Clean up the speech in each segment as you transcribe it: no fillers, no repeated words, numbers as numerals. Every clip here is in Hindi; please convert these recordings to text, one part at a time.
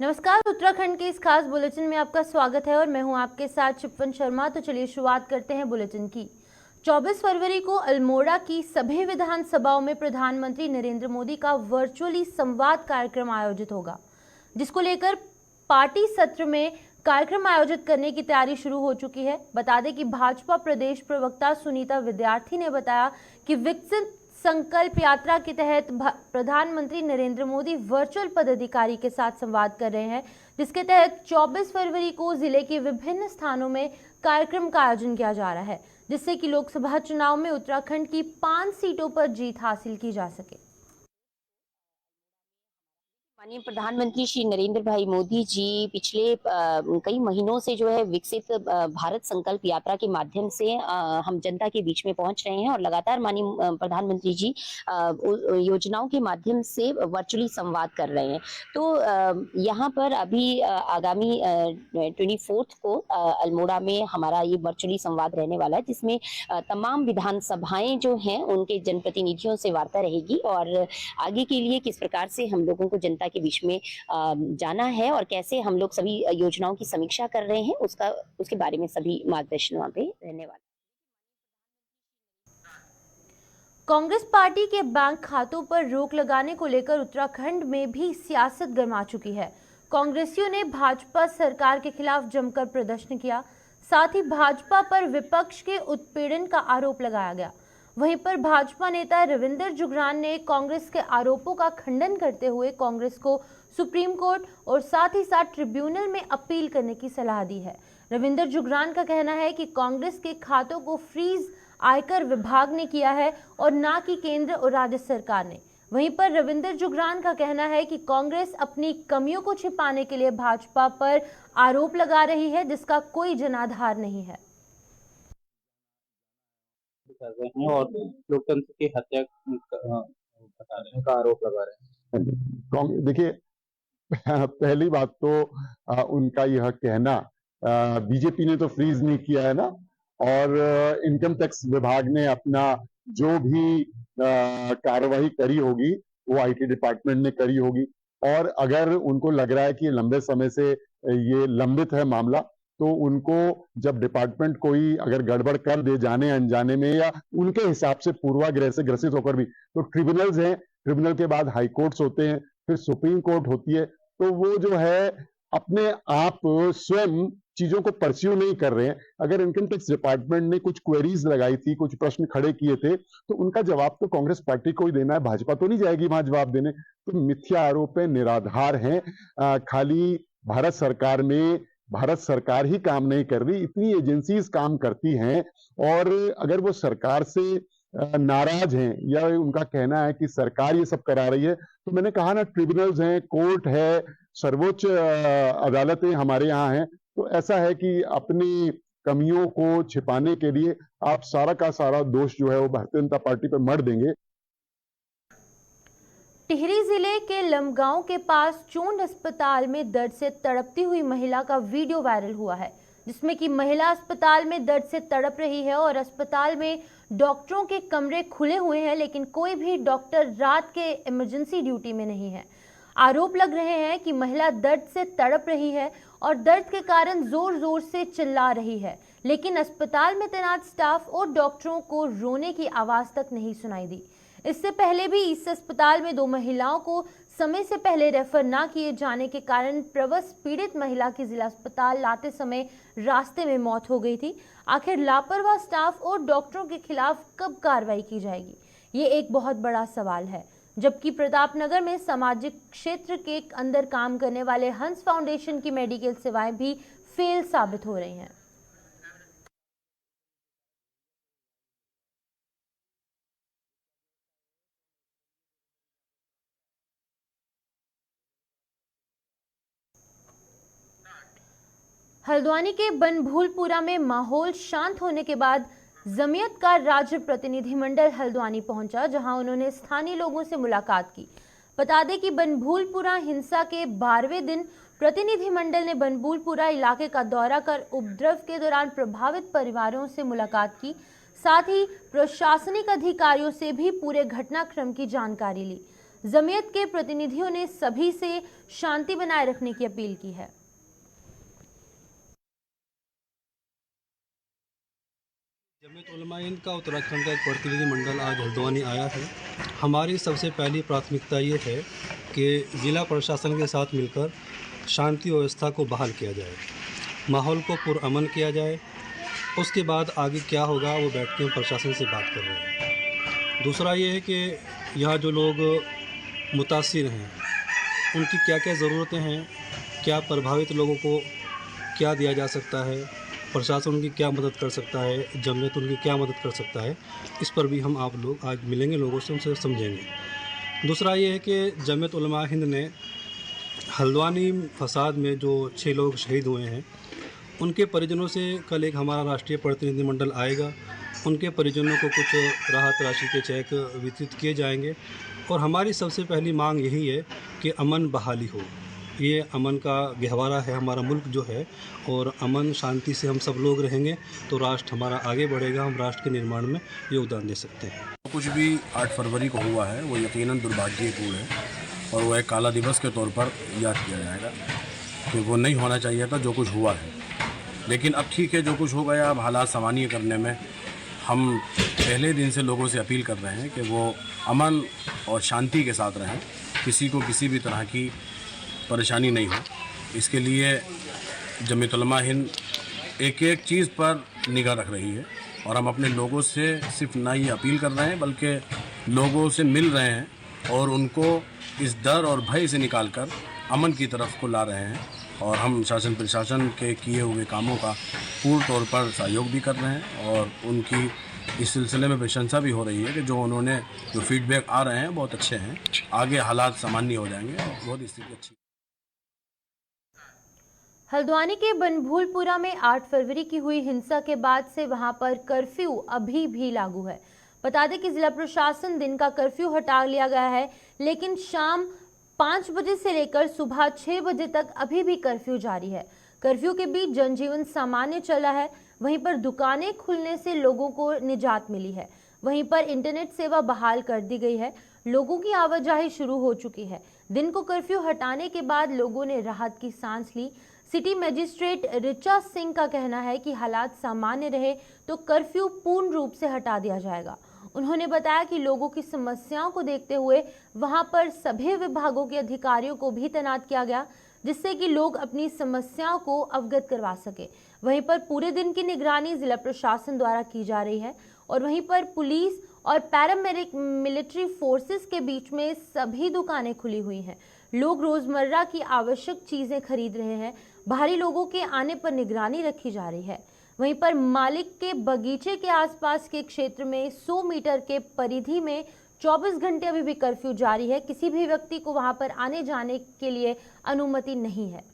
नमस्कार, उत्तराखंड के इस खास बुलेटिन में आपका स्वागत है और मैं हूं आपके साथ शिप्पन शर्मा। तो चलिए शुरुआत करते हैं बुलेटिन की। 24 फरवरी को अल्मोड़ा की सभी विधानसभाओं में प्रधानमंत्री नरेंद्र मोदी का वर्चुअली संवाद कार्यक्रम आयोजित होगा, जिसको लेकर पार्टी सत्र में कार्यक्रम आयोजित करने की तैयारी शुरू हो चुकी है। बता दें कि भाजपा प्रदेश प्रवक्ता सुनीता विद्यार्थी ने बताया कि विकसित संकल्प यात्रा के तहत प्रधानमंत्री नरेंद्र मोदी वर्चुअल पदाधिकारी के साथ संवाद कर रहे हैं, जिसके तहत 24 फरवरी को जिले के विभिन्न स्थानों में कार्यक्रम का आयोजन किया जा रहा है, जिससे कि लोकसभा चुनाव में उत्तराखंड की 5 सीटों पर जीत हासिल की जा सके। माननीय प्रधानमंत्री श्री नरेंद्र भाई मोदी जी पिछले कई महीनों से जो है विकसित भारत संकल्प यात्रा के माध्यम से हम जनता के बीच में पहुंच रहे हैं और लगातार माननीय प्रधानमंत्री जी योजनाओं के माध्यम से वर्चुअली संवाद कर रहे हैं। तो यहाँ पर अभी आगामी 24 को अल्मोड़ा में हमारा ये वर्चुअली संवाद रहने वाला है, जिसमें तमाम विधानसभाएं जो हैं उनके जनप्रतिनिधियों से वार्ता रहेगी और आगे के लिए किस प्रकार से हम लोगों को जनता के बीच में जाना है और कैसे हम लोग सभी योजनाओं की समीक्षा कर रहे हैं उसके बारे में सभी मार्गदर्शन वहां पे रहने वाला। कांग्रेस पार्टी के बैंक खातों पर रोक लगाने को लेकर उत्तराखंड में भी सियासत गर्मा चुकी है। कांग्रेसियों ने भाजपा सरकार के खिलाफ जमकर प्रदर्शन किया, साथ ही भाजपा पर विपक्ष के उत्पीड़न का आरोप लगाया गया। वहीं पर भाजपा नेता रविंदर जुगरान ने कांग्रेस के आरोपों का खंडन करते हुए कांग्रेस को सुप्रीम कोर्ट और साथ ही साथ ट्रिब्यूनल में अपील करने की सलाह दी है। रविंदर जुगरान का कहना है कि कांग्रेस के खातों को फ्रीज आयकर विभाग ने किया है और ना कि केंद्र और राज्य सरकार ने। वहीं पर रविंदर जुगरान का कहना है कि कांग्रेस अपनी कमियों को छिपाने के लिए भाजपा पर आरोप लगा रही है, जिसका कोई जनाधार नहीं है। कर रहे हैं और लोकतंत्र की हत्या बता रहे हैं का आरोप लगा रहे हैं। देखिए, पहली बात तो उनका यह कहना, बीजेपी ने तो फ्रीज नहीं किया है ना, और इनकम टैक्स विभाग ने अपना जो भी कार्रवाई करी होगी वो आईटी डिपार्टमेंट ने करी होगी। और अगर उनको लग रहा है कि लंबे समय से ये लंबित है मामला, तो उनको जब डिपार्टमेंट कोई अगर गड़बड़ कर दे जाने अनजाने में या उनके हिसाब से पूर्वाग्रह से ग्रसित होकर भी, तो ट्रिब्यूनल्स हैं, ट्रिब्यूनल के बाद हाई कोर्ट्स होते हैं, फिर सुप्रीम कोर्ट होती है, तो वो जो है अपने आप स्वयं चीजों को परस्यू नहीं कर रहे हैं। अगर इनकम टैक्स डिपार्टमेंट ने कुछ क्वेरीज लगाई थी, कुछ प्रश्न खड़े किए थे, तो उनका जवाब तो कांग्रेस पार्टी को ही देना है, भाजपा तो नहीं जाएगी वहां जवाब देने। तो मिथ्या आरोप है, निराधार हैं। खाली भारत सरकार ही काम नहीं कर रही, इतनी एजेंसीज काम करती हैं, और अगर वो सरकार से नाराज हैं या उनका कहना है कि सरकार ये सब करा रही है, तो मैंने कहा ना, ट्रिब्यूनल्स हैं, कोर्ट है, सर्वोच्च अदालतें हमारे यहाँ हैं। तो ऐसा है कि अपनी कमियों को छिपाने के लिए आप सारा का सारा दोष जो है वो भारतीय जनता पार्टी पर मढ़ देंगे। टिहरी जिले के लमगांव के पास चूंड अस्पताल में दर्द से तड़पती हुई महिला का वीडियो वायरल हुआ है, जिसमें कि महिला अस्पताल में दर्द से तड़प रही है और अस्पताल में डॉक्टरों के कमरे खुले हुए हैं, लेकिन कोई भी डॉक्टर रात के इमरजेंसी ड्यूटी में नहीं है। आरोप लग रहे हैं कि महिला दर्द से तड़प रही है और दर्द के कारण जोर जोर से चिल्ला रही है, लेकिन अस्पताल में तैनात स्टाफ और डॉक्टरों को रोने की आवाज तक नहीं सुनाई दी। इससे पहले भी इस अस्पताल में 2 महिलाओं को समय से पहले रेफर ना किए जाने के कारण प्रवश पीड़ित महिला की जिला अस्पताल लाते समय रास्ते में मौत हो गई थी। आखिर लापरवाह स्टाफ और डॉक्टरों के खिलाफ कब कार्रवाई की जाएगी, ये एक बहुत बड़ा सवाल है। जबकि प्रतापनगर में सामाजिक क्षेत्र के अंदर काम करने वाले हंस फाउंडेशन की मेडिकल सेवाएं भी फेल साबित हो रही हैं। हल्द्वानी के बनभूलपुरा में माहौल शांत होने के बाद जमीयत का राज्य प्रतिनिधिमंडल हल्द्वानी पहुंचा, जहां उन्होंने स्थानीय लोगों से मुलाकात की। बता दें कि बनभूलपुरा हिंसा के 12वें दिन प्रतिनिधिमंडल ने बनभूलपुरा इलाके का दौरा कर उपद्रव के दौरान प्रभावित परिवारों से मुलाकात की, साथ ही प्रशासनिक अधिकारियों से भी पूरे घटनाक्रम की जानकारी ली। जमीयत के प्रतिनिधियों ने सभी से शांति बनाए रखने की अपील की है। जमीयत उलमा हिंद का उत्तराखंड का एक प्रतिनिधि मंडल आज हल्द्वानी आया है। हमारी सबसे पहली प्राथमिकता ये है कि ज़िला प्रशासन के साथ मिलकर शांति व्यवस्था को बहाल किया जाए, माहौल को पुरअमन किया जाए। उसके बाद आगे क्या होगा वो बैठ के हम प्रशासन से बात कर रहे हैं। दूसरा ये है कि यहाँ जो लोग मुतासिर हैं उनकी क्या क्या ज़रूरतें हैं, क्या प्रभावित लोगों को क्या दिया जा सकता है, प्रशासन उनकी क्या मदद कर सकता है, जमीयत उनकी क्या मदद कर सकता है, इस पर भी हम आप लोग आज मिलेंगे, लोगों से उनसे समझेंगे। दूसरा ये है कि जमीयत उलमा हिंद ने हल्द्वानी फसाद में जो 6 लोग शहीद हुए हैं उनके परिजनों से कल एक हमारा राष्ट्रीय प्रतिनिधिमंडल आएगा। उनके परिजनों को कुछ राहत राशि के चेक वितरित किए जाएंगे और हमारी सबसे पहली मांग यही है कि अमन बहाली हो। ये अमन का गहवारा है हमारा मुल्क जो है, और अमन शांति से हम सब लोग रहेंगे तो राष्ट्र हमारा आगे बढ़ेगा, हम राष्ट्र के निर्माण में योगदान दे सकते हैं। कुछ भी 8 फरवरी को हुआ है वो यकीनन दुर्भाग्यपूर्ण है और वो एक काला दिवस के तौर पर याद किया जाएगा कि वो नहीं होना चाहिए था जो कुछ हुआ है। लेकिन अब ठीक है, जो कुछ हो गया, अब हालात सामान्य करने में हम पहले दिन से लोगों से अपील कर रहे हैं कि वो अमन और शांति के साथ रहें, किसी को किसी भी तरह की परेशानी नहीं हो। इसके लिए जमीयत उलमा हिंद एक एक चीज़ पर निगाह रख रही है और हम अपने लोगों से सिर्फ ना ये अपील कर रहे हैं बल्कि लोगों से मिल रहे हैं और उनको इस डर और भय से निकालकर अमन की तरफ को ला रहे हैं। और हम शासन प्रशासन के किए हुए कामों का पूर्ण तौर पर सहयोग भी कर रहे हैं और उनकी इस सिलसिले में प्रशंसा भी हो रही है कि जो फीडबैक आ रहे हैं बहुत अच्छे हैं। आगे हालात सामान्य हो जाएंगे और बहुत स्थिति अच्छी। हल्द्वानी के बनभूलपुरा में 8 फरवरी की हुई हिंसा के बाद से वहां पर कर्फ्यू अभी भी लागू है। बता दें कि जिला प्रशासन दिन का कर्फ्यू हटा लिया गया है, लेकिन शाम 5 बजे से लेकर सुबह 6 बजे तक अभी भी कर्फ्यू जारी है। कर्फ्यू के बीच जनजीवन सामान्य चला है, वहीं पर दुकानें खुलने से लोगों को निजात मिली है। वहीं पर इंटरनेट सेवा बहाल कर दी गई है, लोगों की आवाजाही शुरू हो चुकी है। दिन को कर्फ्यू हटाने के बाद लोगों ने राहत की सांस ली। सिटी मजिस्ट्रेट ऋचा सिंह का कहना है कि हालात सामान्य रहे तो कर्फ्यू पूर्ण रूप से हटा दिया जाएगा। उन्होंने बताया कि लोगों की समस्याओं को देखते हुए वहां पर सभी विभागों के अधिकारियों को भी तैनात किया गया, जिससे कि लोग अपनी समस्याओं को अवगत करवा सके। वहीं पर पूरे दिन की निगरानी जिला प्रशासन द्वारा की जा रही है और वहीं पर पुलिस और पैरामिलिट्री फोर्सेस के बीच में सभी दुकानें खुली हुई हैं। लोग रोजमर्रा की आवश्यक चीजें खरीद रहे हैं। बाहरी लोगों के आने पर निगरानी रखी जा रही है। वहीं पर मालिक के बगीचे के आसपास के क्षेत्र में 100 मीटर के परिधि में 24 घंटे अभी भी कर्फ्यू जारी है। किसी भी व्यक्ति को वहां पर आने जाने के लिए अनुमति नहीं है।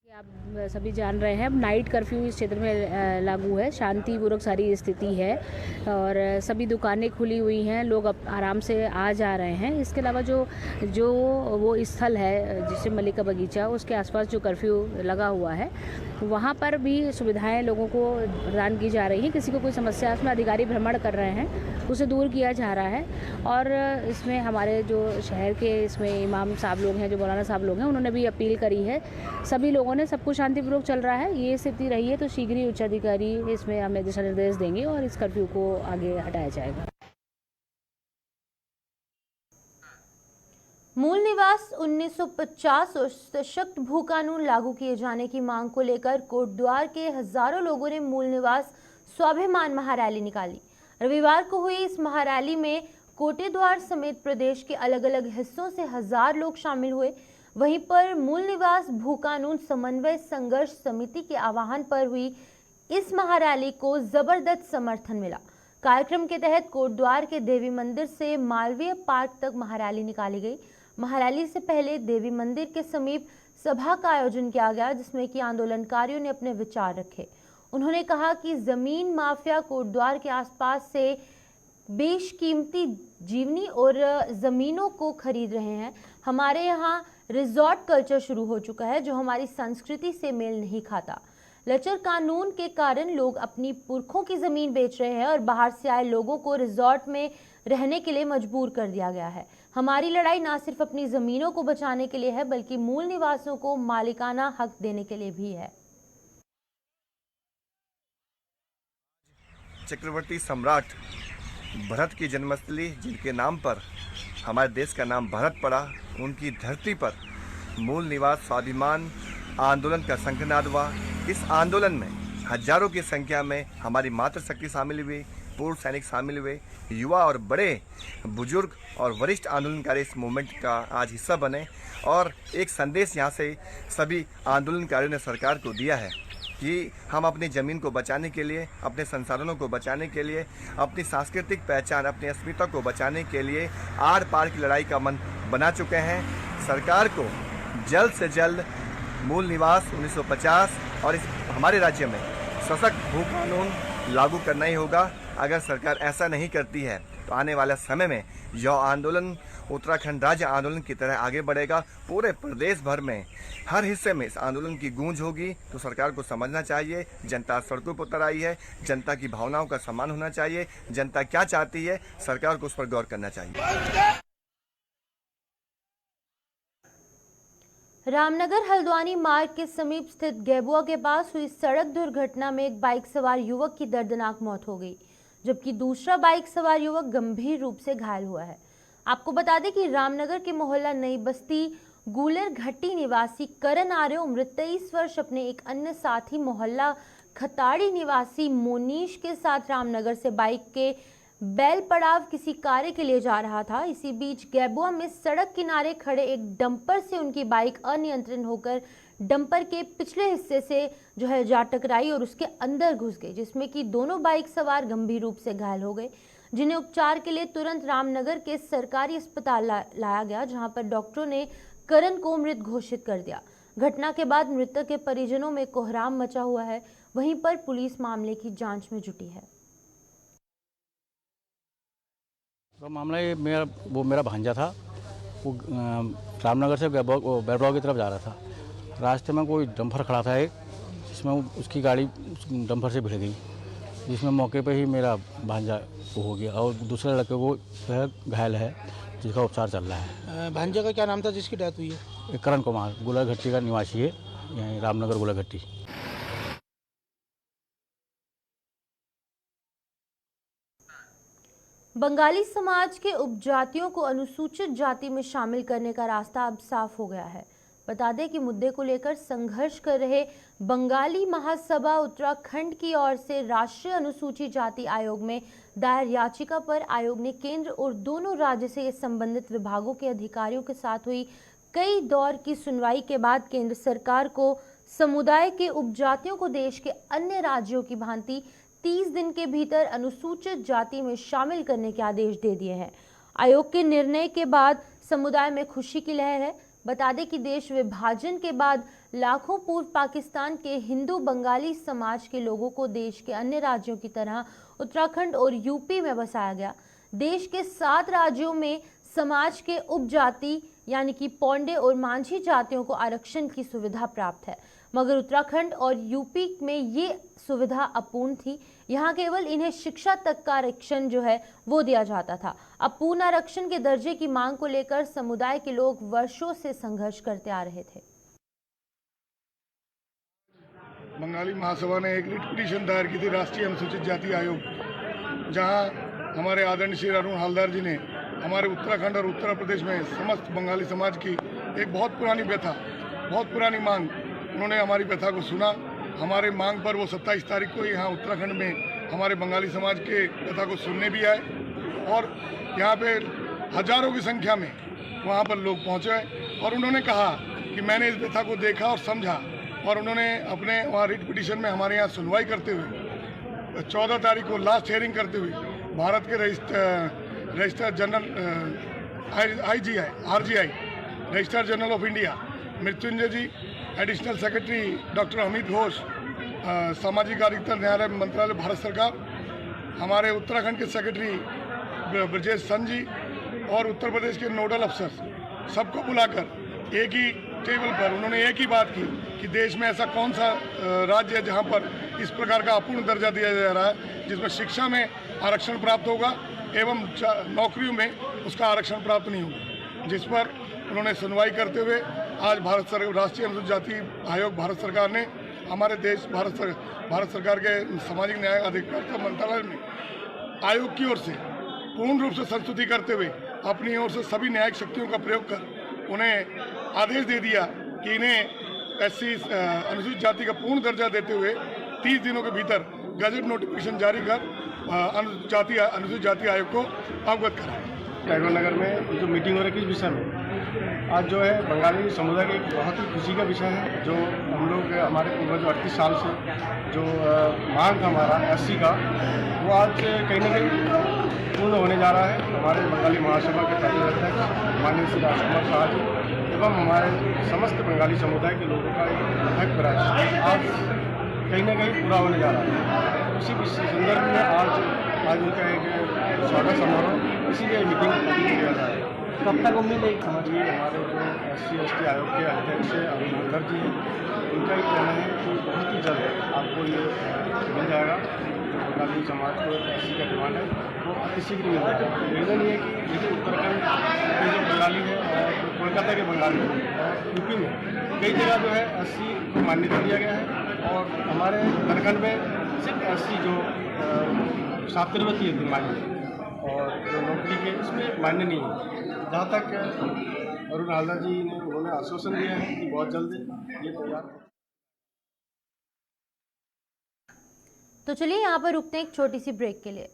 आप सभी जान रहे हैं, अब नाइट कर्फ्यू इस क्षेत्र में लागू है। शांतिपूर्वक सारी स्थिति है और सभी दुकानें खुली हुई हैं, लोग अब आराम से आ जा रहे हैं। इसके अलावा जो वो स्थल है जिसे मलिक का बगीचा, उसके आसपास जो कर्फ्यू लगा हुआ है वहाँ पर भी सुविधाएं लोगों को प्रदान की जा रही हैं। किसी को कोई समस्या है उसमें अधिकारी भ्रमण कर रहे हैं, उसे दूर किया जा रहा है। और इसमें हमारे जो शहर के इसमें इमाम साहब लोग हैं, जो मौलाना साहब लोग हैं, उन्होंने भी अपील करी है। सभी लोगों ने, सब कुछ शांतिपूर्वक चल रहा है। ये स्थिति रही है तो शीघ्र ही उच्चाधिकारी इसमें हमें दिशा निर्देश देंगे और इस कर्फ्यू को आगे हटाया जाएगा। मूल निवास 1950 और सशक्त भू कानून लागू किए जाने की मांग को लेकर कोटद्वार के हजारों लोगों ने मूल निवास स्वाभिमान महारैली निकाली। रविवार को हुई इस महारैली में कोटेद्वार समेत प्रदेश के अलग अलग हिस्सों से 1000 लोग शामिल हुए। वहीं पर मूल निवास भू कानून समन्वय संघर्ष समिति के आह्वान पर हुई इस महारैली को जबरदस्त समर्थन मिला। कार्यक्रम के तहत कोटद्वार के देवी मंदिर से मालवीय पार्क तक महारैली निकाली गई। महारैली से पहले देवी मंदिर के समीप सभा का आयोजन किया गया, जिसमें कि आंदोलनकारियों ने अपने विचार रखे। उन्होंने कहा कि जमीन माफिया कोटद्वार के आसपास से बेशकीमती जीवनी और जमीनों को खरीद रहे हैं। हमारे यहाँ रिजॉर्ट कल्चर शुरू हो चुका है जो हमारी संस्कृति से मेल नहीं खाता। लचर कानून के कारण लोग अपनी पुरखों की जमीन बेच रहे हैं और बाहर से आए लोगों को रिजॉर्ट में रहने के लिए मजबूर कर दिया गया है। हमारी लड़ाई ना सिर्फ अपनी जमीनों को बचाने के लिए है, बल्कि मूल निवासियों को मालिकाना हक देने के लिए भी है। चक्रवर्ती सम्राट भरत की जन्मस्थली, जिनके नाम पर हमारे देश का नाम भारत पड़ा, उनकी धरती पर मूल निवास स्वाभिमान आंदोलन का शंखनाद हुआ। इस आंदोलन में हजारों की संख्या में हमारी मातृशक्ति शामिल हुई, पूर्व सैनिक शामिल हुए, युवा और बड़े बुजुर्ग और वरिष्ठ आंदोलनकारी इस मूवमेंट का आज हिस्सा बने। और एक संदेश यहाँ से सभी आंदोलनकारियों ने सरकार को दिया है कि हम अपनी ज़मीन को बचाने के लिए, अपने संसाधनों को बचाने के लिए, अपनी सांस्कृतिक पहचान, अपनी अस्मिता को बचाने के लिए आर पार की लड़ाई का मन बना चुके हैं। सरकार को जल्द से जल्द मूल निवास 1950 और इस हमारे राज्य में सशक्त भू कानून लागू करना ही होगा। अगर सरकार ऐसा नहीं करती है तो आने वाले समय में यह आंदोलन उत्तराखंड राज्य आंदोलन की तरह आगे बढ़ेगा। पूरे प्रदेश भर में हर हिस्से में इस आंदोलन की गूंज होगी। तो सरकार को समझना चाहिए, जनता सड़कों पर उतर आई है, जनता की भावनाओं का सम्मान होना चाहिए, जनता क्या चाहती है सरकार को उस पर गौर करना चाहिए। रामनगर हल्द्वानी मार्ग के समीप स्थित गेबुआ के पास हुई सड़क दुर्घटना में एक बाइक सवार युवक की दर्दनाक मौत हो गई, जबकि दूसरा बाइक सवार युवक गंभीर रूप से घायल हुआ है। आपको बता दें कि रामनगर के मोहल्ला नई बस्ती गुलर घट्टी निवासी करण आर्य उम्र 23 वर्ष अपने एक अन्य साथी मोहल्ला खताड़ी निवासी मोनीश के साथ रामनगर से बाइक के बैल पड़ाव किसी कार्य के लिए जा रहा था। इसी बीच गेबुआ में सड़क किनारे खड़े एक डंपर से उनकी बाइक अनियंत्रित होकर डंपर के पिछले हिस्से से जा टकराई और उसके अंदर घुस गई, जिसमें कि दोनों बाइक सवार गंभीर रूप से घायल हो गए, जिन्हें उपचार के लिए तुरंत रामनगर के सरकारी अस्पताल लाया गया, जहां पर डॉक्टरों ने करण को मृत घोषित कर दिया। घटना के बाद मृतक के परिजनों में कोहराम मचा हुआ है। वहीं पर पुलिस मामले की जांच में जुटी है। तो मामला ये मेरा भांजा था, वो रामनगर से बैरवा की तरफ जा रहा था। रास्ते में कोई डंपर खड़ा था एक, जिसमें उसकी गाड़ी डंपर से भिड़ गई, जिसमें मौके पे ही मेरा भांजा हो गया और दूसरे लड़के को घायल है, जिसका उपचार चल रहा है। भांजा का क्या नाम था जिसकी डेथ हुई है? करण कुमार, गुलर घट्टी का निवासी है, यहीं रामनगर गुलर घट्टी। बंगाली समाज के उपजातियों को अनुसूचित जाति में शामिल करने का रास्ता अब साफ हो गया है। बता दें कि मुद्दे को लेकर संघर्ष कर रहे बंगाली महासभा उत्तराखंड की ओर से राष्ट्रीय अनुसूचित जाति आयोग में दायर याचिका पर आयोग ने केंद्र और दोनों राज्य से संबंधित विभागों के अधिकारियों के साथ हुई कई दौर की सुनवाई के बाद केंद्र सरकार को समुदाय के उपजातियों को देश के अन्य राज्यों की भांति 30 दिन के भीतर अनुसूचित जाति में शामिल करने के आदेश दे दिए हैं। आयोग के निर्णय के बाद समुदाय में खुशी की लहर है। बता दें कि देश विभाजन के बाद लाखों पूर्व पाकिस्तान के हिंदू बंगाली समाज के लोगों को देश के अन्य राज्यों की तरह उत्तराखंड और यूपी में बसाया गया। देश के 7 राज्यों में समाज के उपजाति यानी कि पौंडे और मांझी जातियों को आरक्षण की सुविधा प्राप्त है, मगर उत्तराखंड और यूपी में ये सुविधा अपूर्ण थी। यहाँ केवल इन्हें शिक्षा तक का आरक्षण वो दिया जाता था। अब पूर्ण आरक्षण के दर्जे की मांग को लेकर समुदाय के लोग वर्षों से संघर्ष करते आ रहे थे। बंगाली महासभा ने एक रिट पिटीशन दायर की थी राष्ट्रीय अनुसूचित जाति आयोग, जहां हमारे आदरणीय श्री अरुण हलदर जी ने हमारे उत्तराखंड और उत्तर प्रदेश में समस्त बंगाली समाज की एक बहुत पुरानी व्यथा, बहुत पुरानी मांग, उन्होंने हमारी व्यथा को सुना। हमारे मांग पर वो 27 तारीख को यहाँ उत्तराखंड में हमारे बंगाली समाज के व्यथा को सुनने भी आए और यहाँ पे हजारों की संख्या में वहाँ पर लोग पहुँचे और उन्होंने कहा कि मैंने इस व्यथा को देखा और समझा, और उन्होंने अपने वहाँ रिट पिटीशन में हमारे यहाँ सुनवाई करते हुए 14 तारीख को लास्ट हियरिंग करते हुए भारत के registrar general RGI registrar general of India Mrityunjay ji, additional secretary doctor Amit Ghosh, सामाजिक अधिकारिता न्यायालय मंत्रालय भारत सरकार, हमारे उत्तराखंड के सेक्रेटरी ब्रजेश सन जी और उत्तर प्रदेश के नोडल अफसर, सबको बुलाकर एक ही टेबल पर उन्होंने एक ही बात की कि देश में ऐसा कौन सा राज्य है जहां पर इस प्रकार का अपूर्ण दर्जा दिया जा रहा है, जिसमें शिक्षा में आरक्षण प्राप्त होगा एवं नौकरियों में उसका आरक्षण प्राप्त नहीं हुआ, जिस पर उन्होंने सुनवाई करते हुए आज राष्ट्रीय अनुसूचित जाति आयोग भारत सरकार ने हमारे देश भारत सरकार के सामाजिक न्याय अधिकारिता मंत्रालय में आयोग की ओर से पूर्ण रूप से संस्तुति करते हुए अपनी ओर से सभी न्यायिक शक्तियों का प्रयोग कर उन्हें आदेश दे दिया कि इन्हें SC अनुसूचित जाति का पूर्ण दर्जा देते हुए 30 दिनों के भीतर गजट नोटिफिकेशन जारी कर अनुसूचित जाति आयोग को अवगत कराएं। टैगोर नगर में जो मीटिंग हो रही है किस विषय में, आज जो है बंगाली समुदाय की बहुत ही खुशी का विषय है। जो हम लोग हमारे पूर्वज 38 साल से जो मांग था हमारा SC का, वो आज कहीं न कहीं पूर्ण होने जा रहा है। हमारे बंगाली महासभा के पहले अध्यक्ष माननीय श्री राजकुमार शाह जी एवं हमारे समस्त बंगाली समुदाय के लोगों का एक अथक प्रयास आज कहीं न कहीं पूरा होने जा रहा है। इसी संदर्भ में आज उनका एक स्वागत समारोह इसीलिए मीटिंग किया जा रहा है। कब तक उम्मीद है? समझिए हमारे जो SC/ST आयोग के अध्यक्ष अरुण हल्दर जी हैं, उनका ही कहना है कि बहुत ही जल्द आपको ये मिल जाएगा। बंगाली समाज को SC का डिमांड है वो अतिशीघ्र मिल जाएगा। रीज़न ये है कि देखिए उत्तराखंड के जो बंगाली है और कोलकाता के बंगाली है और यूपी में कई जगह जो है SC को मान्यता दिया गया है और हमारे झारखंड में सिर्फ SC जो छात्रवृत्ति है मान्य और जो नौकरी के इसमें मान्य नहीं है। जहाँ तक अरुण हल्दर जी ने उन्होंने आश्वासन दिया है कि बहुत जल्द ये तैयार। तो चलिए यहाँ पर रुकते हैं एक छोटी सी ब्रेक के लिए।